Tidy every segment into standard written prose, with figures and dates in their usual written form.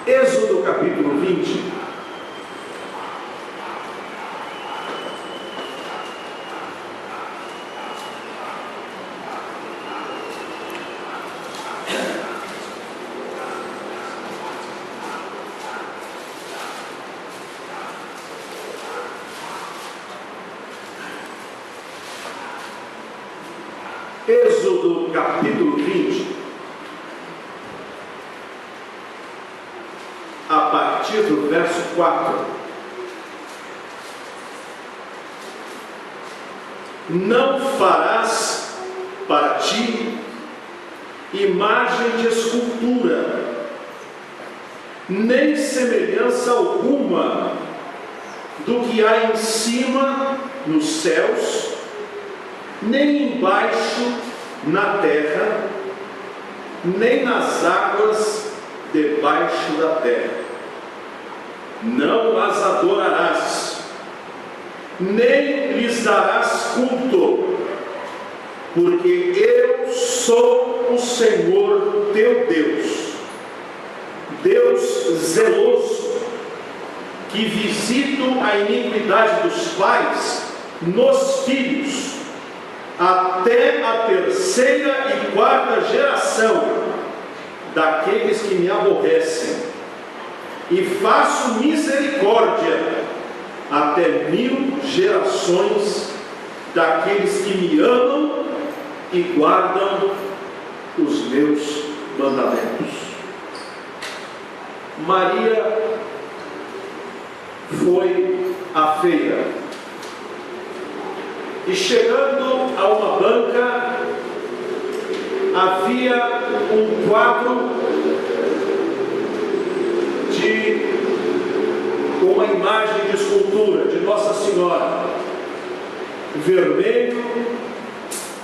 Êxodo capítulo 20. Êxodo capítulo 20, a partir do verso 4. Não farás para ti imagem de escultura, nem semelhança alguma do que há em cima nos céus, nem embaixo na terra, nem nas águas debaixo da terra. Não as adorarás, nem lhes darás culto, porque eu sou o Senhor teu Deus, Deus zeloso, que visito a iniquidade dos pais nos filhos, até a terceira e quarta geração daqueles que me aborrecem, e faço misericórdia até 1000 gerações daqueles que me amam e guardam os meus mandamentos. Maria foi à feira, e chegando a uma banca, havia um quadro de uma imagem de escultura de Nossa Senhora, vermelho,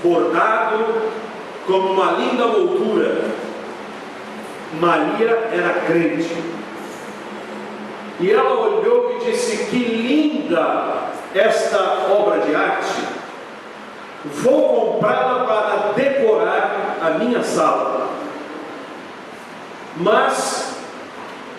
bordado, como uma linda moldura. Maria era crente, e ela olhou e disse: que linda esta obra de arte, vou comprá-la para decorar a minha sala. Mas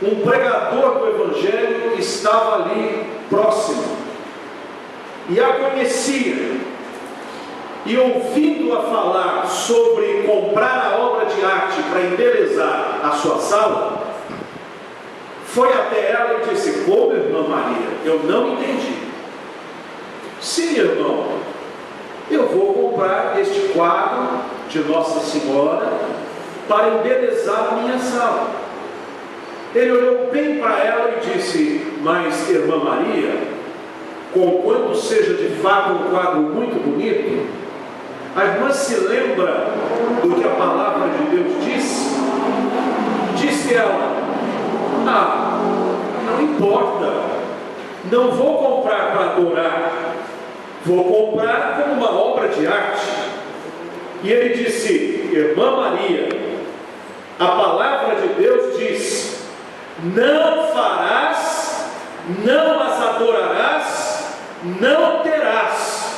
um pregador do Evangelho estava ali próximo, e a conhecia, e ouvindo-a falar sobre comprar a obra de arte para embelezar a sua sala, foi até ela e disse: como, irmã Maria, eu não entendi. Sim, irmão, eu vou comprar este quadro de Nossa Senhora para embelezar a minha sala. Ele olhou bem para ela e disse: mas, irmã Maria, conquanto seja de fato um quadro muito bonito, a irmã se lembra do que a palavra de Deus diz? Disse ela: ah, não importa, não vou comprar para adorar, vou comprar como uma obra de arte. E ele disse: irmã Maria, a palavra de Deus diz: não farás, não as adorarás, não terás.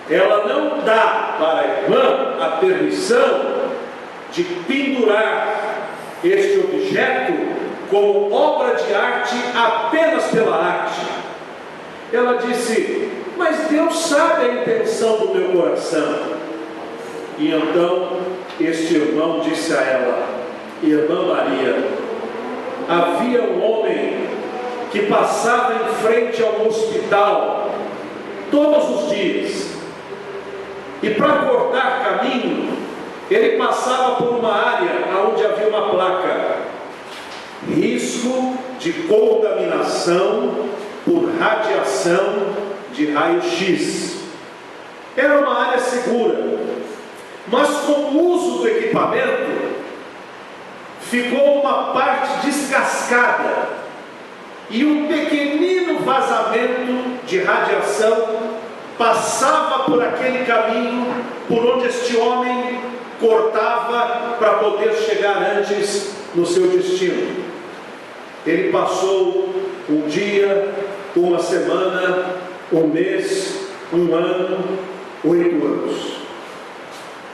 Ela não dá para a irmã a permissão de pendurar este objeto como obra de arte apenas pela arte. Ela disse: mas Deus sabe a intenção do meu coração. E então este irmão disse a ela: irmã Maria, havia um homem que passava em frente ao hospital todos os dias, e para cortar caminho, ele passava por uma área onde havia uma placa: risco de contaminação por radiação de raio-x. Era uma área segura, mas com o uso do equipamento, ficou uma parte descascada, e um pequenino vazamento de radiação passava por aquele caminho por onde este homem cortava para poder chegar antes no seu destino. Ele passou um dia, uma semana, um mês, um ano, 8 anos.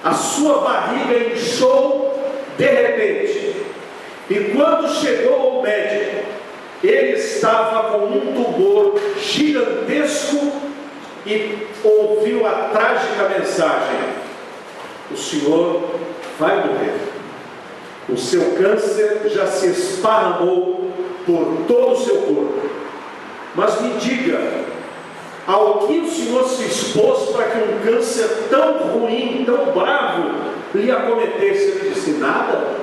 A sua barriga inchou de repente, E quando chegou ao médico, ele estava com um tumor gigantesco e ouviu a trágica mensagem: o senhor vai morrer. O seu câncer já se esparramou por todo o seu corpo. Mas me diga, ao que o senhor se expôs para que um câncer tão ruim, tão bravo, lhe acometesse? Ele disse: nada.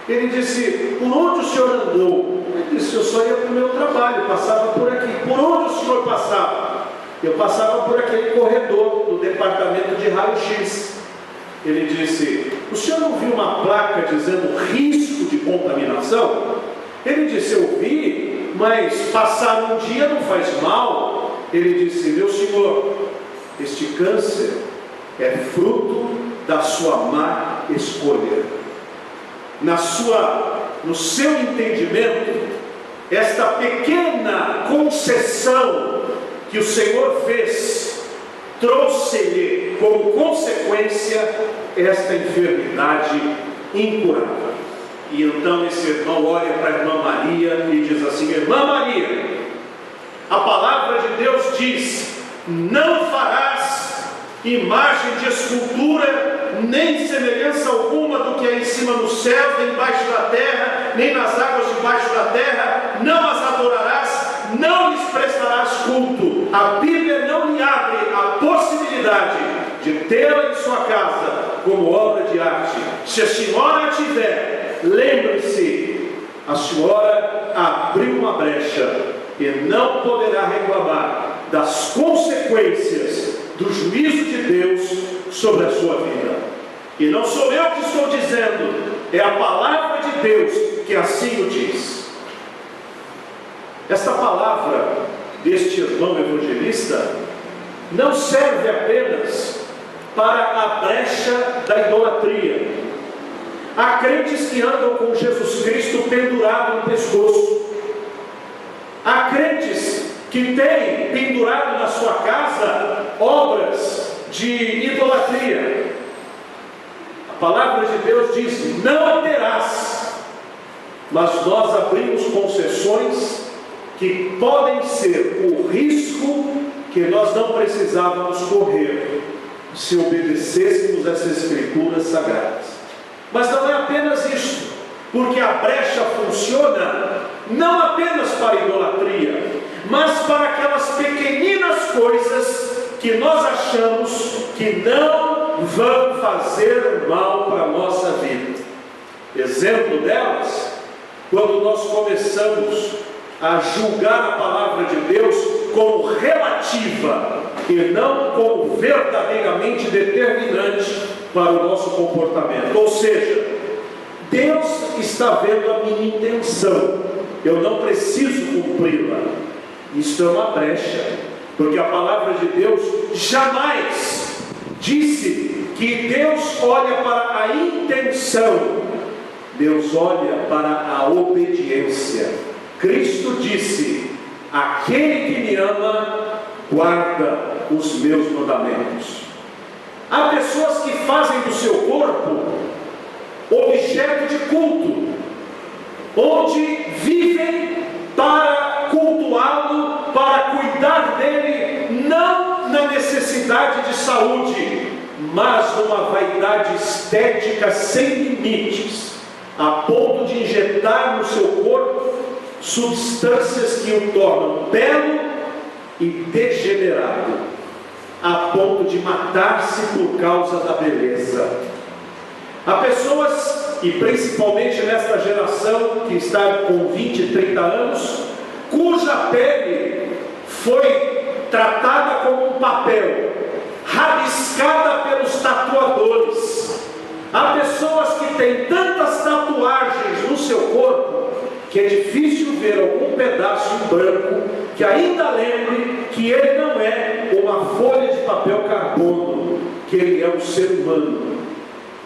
Ele disse: por onde o senhor andou? Ele disse: eu só ia para o meu trabalho, passava por aqui. Por onde o senhor passava? Eu passava por aquele corredor do departamento de raio-x. Ele disse: o senhor não viu uma placa dizendo risco de contaminação? Ele disse: eu vi, mas passar um dia não faz mal. Ele disse: meu senhor, este câncer é fruto da sua má escolha. No seu entendimento, esta pequena concessão que o Senhor fez, trouxe-lhe como consequência esta enfermidade incurável. E então esse irmão olha para a irmã Maria e diz assim: irmã Maria, a palavra de Deus diz: não farás imagem de escultura, nem semelhança alguma do que é em cima no céu, nem embaixo da terra, nem nas águas debaixo da terra. Não as adorarás, não lhes prestarás culto. A Bíblia não lhe abre a possibilidade de tê-la em sua casa como obra de arte. Se a senhora a tiver, lembre-se, a senhora abriu uma brecha e não poderá reclamar das consequências do juízo de Deus sobre a sua vida. E não sou eu que estou dizendo, é a palavra de Deus que assim o diz. Esta palavra deste irmão evangelista não serve apenas para a brecha da idolatria. Há crentes que andam com Jesus Cristo pendurado no pescoço. Há crentes que têm pendurado na sua casa obras de idolatria. A palavra de Deus diz: não terás. Mas nós abrimos concessões que podem ser o risco que nós não precisávamos correr se obedecêssemos essas escrituras sagradas. Mas não é apenas isso, porque a brecha funciona não apenas para a idolatria, mas para aquelas pequeninas coisas que nós achamos que não vão fazer mal para a nossa vida. Exemplo delas, quando nós começamos a julgar a palavra de Deus como relativa e não como verdadeiramente determinante para o nosso comportamento. Ou seja, Deus está vendo a minha intenção, eu não preciso cumpri-la. Isso é uma brecha, porque a palavra de Deus jamais disse que Deus olha para a intenção, Deus olha para a obediência. Cristo disse: aquele que me ama guarda os meus mandamentos. Há pessoas que fazem do seu corpo objeto de culto, onde vivem para cultuá-lo, para cuidar dele, não na necessidade de saúde, mas numa vaidade estética sem limites, a ponto de injetar no seu corpo substâncias que o tornam belo e degenerado, a ponto de matar-se por causa da beleza. Há pessoas, e principalmente nesta geração que está com 20, 30 anos, cuja pele foi tratada como um papel, rabiscada pelos tatuadores. Há pessoas que têm tantas tatuagens no seu corpo que é difícil ver algum pedaço em branco que ainda lembre que ele não é uma folha de papel carbono, que ele é um ser humano.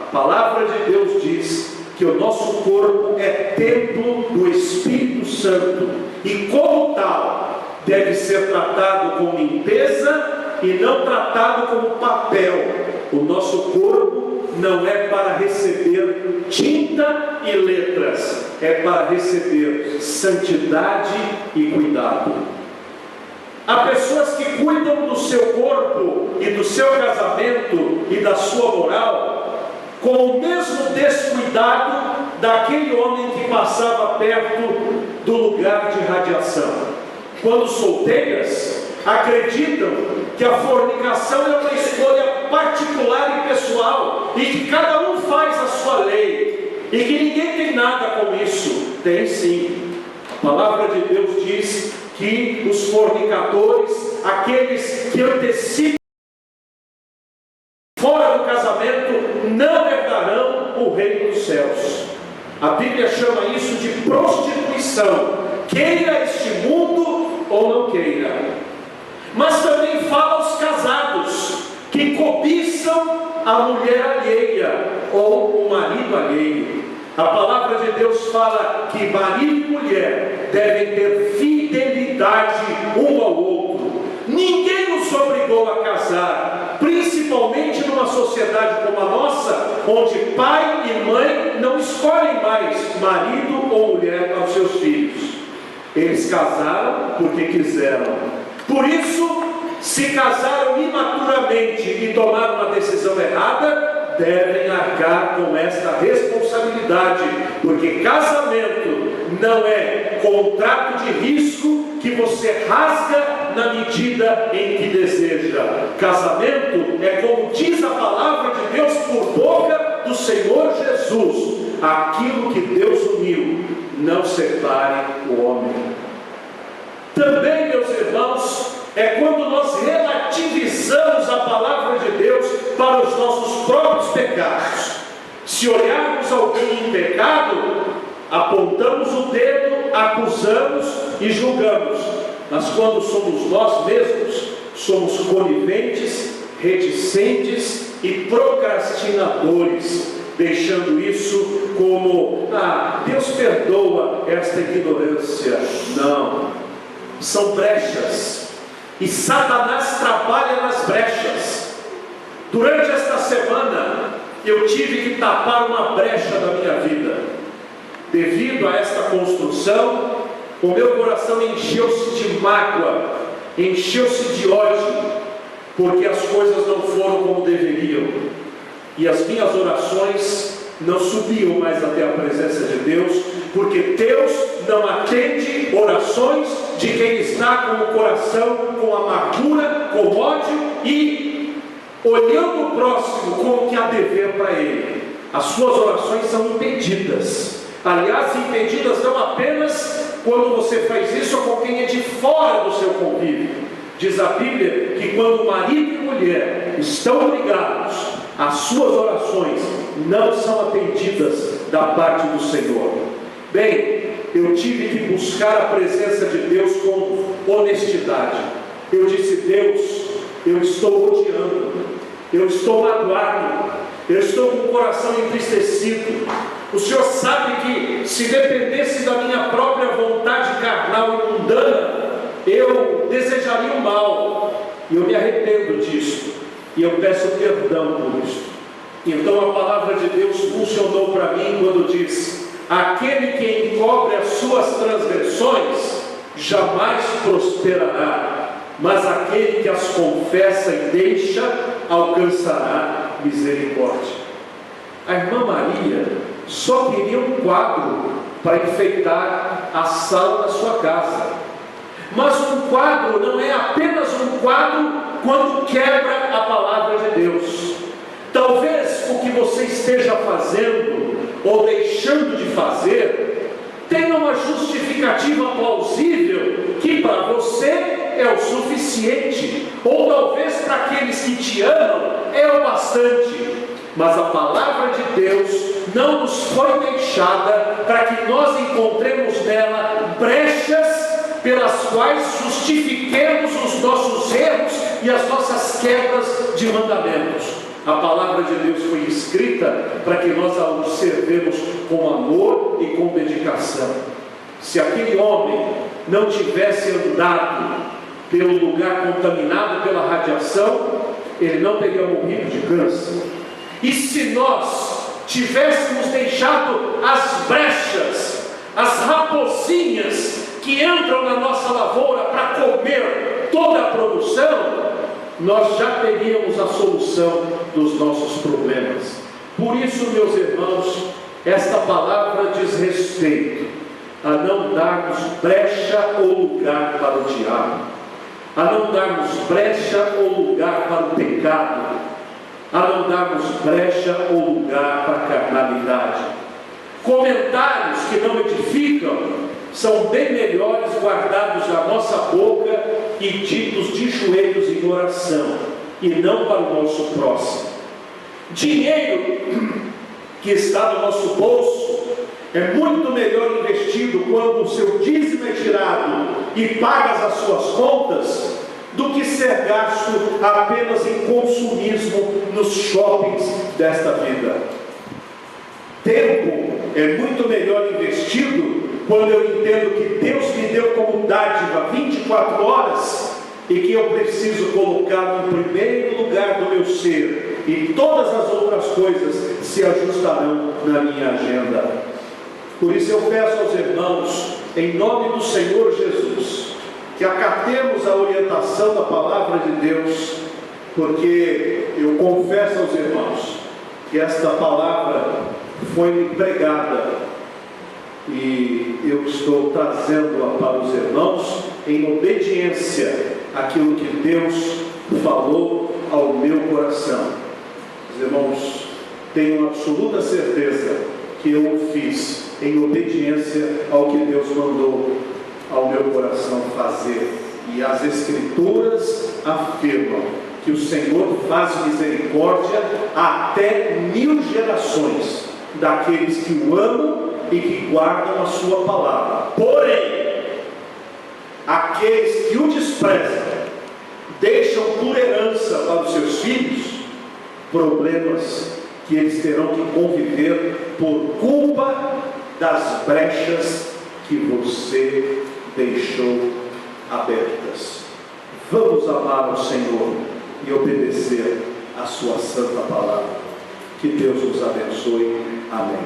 A palavra de Deus diz que o nosso corpo é templo do Espírito Santo e como tal deve ser tratado com limpeza e não tratado como papel. O nosso corpo não é para receber tinta e letras, é para receber santidade e cuidado. Há pessoas que cuidam do seu corpo e do seu casamento e da sua moral com o mesmo descuidado daquele homem que passava perto do lugar de radiação. Quando solteiras, acreditam que a fornicação é uma escolha particular e pessoal, e que cada um faz a sua lei, e que ninguém tem nada com isso. Tem sim. A palavra de Deus diz que os fornicadores, aqueles que antecipam fora do casamento, não herdarão o reino dos céus. A Bíblia chama isso de prostituição, queira este mundo ou não queira. Mas também fala aos casados que cobiçam a mulher alheia ou o marido alheio. A palavra de Deus fala que marido e mulher devem ter fidelidade um ao outro. Ninguém nos obrigou a casar, principalmente numa sociedade como a nossa, onde pai e mãe não escolhem mais marido ou mulher aos seus filhos. Eles casaram porque quiseram. Por isso, se casaram imaturamente e tomaram uma decisão errada, devem arcar com esta responsabilidade, porque casamento não é contrato de risco que você rasga na medida em que deseja. Casamento é, como diz a palavra de Deus por boca do Senhor Jesus: aquilo que Deus uniu, não separe o homem. Também, meus irmãos, é quando nós relativizamos a palavra de Deus para os nossos próprios pecados. Se olharmos alguém em pecado, apontamos o dedo, acusamos e julgamos. Mas quando somos nós mesmos, somos coniventes, reticentes e procrastinadores, deixando isso como: Deus perdoa esta ignorância. Não. São brechas, e Satanás trabalha nas brechas. Durante esta semana, eu tive que tapar uma brecha da minha vida. Devido a esta construção, o meu coração encheu-se de mágoa, encheu-se de ódio, porque as coisas não foram como deveriam, e as minhas orações não subiam mais até a presença de Deus, porque Deus não atende orações de quem está com o coração com amargura, com ódio e olhando o próximo como que há dever para ele. As suas orações são impedidas. Aliás, impedidas não apenas quando você faz isso com quem é de fora do seu convívio. Diz a Bíblia que quando marido e mulher estão ligados, as suas orações não são atendidas da parte do Senhor. Bem, eu tive que buscar a presença de Deus com honestidade. Eu disse: Deus, eu estou odiando, eu estou magoado, eu estou com o coração entristecido. O Senhor sabe que se dependesse da minha própria vontade carnal e mundana, eu desejaria o mal, e eu me arrependo disso, e eu peço perdão por isso. Então a palavra de Deus funcionou para mim quando diz: aquele que encobre as suas transgressões jamais prosperará, mas aquele que as confessa e deixa alcançará misericórdia. A irmã Maria só queria um quadro para enfeitar a sala da sua casa, mas um quadro não é apenas um quadro quando quebra a palavra de Deus. Talvez o que você esteja fazendo ou deixando de fazer tenha uma justificativa plausível que para você é o suficiente, ou talvez para aqueles que te amam é o bastante. Mas a palavra de Deus não nos foi deixada para que nós encontremos nela brechas pelas quais justifiquemos os nossos erros e as nossas quebras de mandamentos. A palavra de Deus foi escrita para que nós a observemos com amor e com dedicação. Se aquele homem não tivesse andado pelo lugar contaminado pela radiação, ele não teria morrido de câncer. E se nós tivéssemos deixado as brechas, as raposinhas que entram na nossa lavoura para comer toda a produção, nós já teríamos a solução dos nossos problemas. Por isso, meus irmãos, esta palavra diz respeito a não darmos brecha ou lugar para o diabo, a não darmos brecha ou lugar para o pecado, a não darmos brecha ou lugar para a carnalidade. Comentários que não edificam são bem melhores guardados na nossa boca e ditos de joelhos em oração, e não para o nosso próximo. Dinheiro que está no nosso bolso é muito melhor investido quando o seu dízimo é tirado e pagas as suas contas, do que ser gasto apenas em consumismo nos shoppings desta vida. Tempo é muito melhor investido quando eu entendo que Deus me deu como dádiva 24 horas e que eu preciso colocá-lo em primeiro lugar do meu ser, e todas as outras coisas se ajustarão na minha agenda. Por isso eu peço aos irmãos, em nome do Senhor Jesus, que acatemos a orientação da palavra de Deus, porque eu confesso aos irmãos que esta palavra foi-me pregada e eu estou trazendo-a para os irmãos em obediência àquilo que Deus falou ao meu coração. Os irmãos, tenho absoluta certeza que eu o fiz em obediência ao que Deus mandou ao meu coração fazer. E as Escrituras afirmam que o Senhor faz misericórdia até 1000 gerações daqueles que o amam e que guardam a sua palavra. Porém, aqueles que o desprezam deixam por herança para os seus filhos problemas que eles terão que conviver por culpa das brechas que você deixou abertas. Vamos amar o Senhor e obedecer a sua santa palavra. Que Deus nos abençoe. Amém.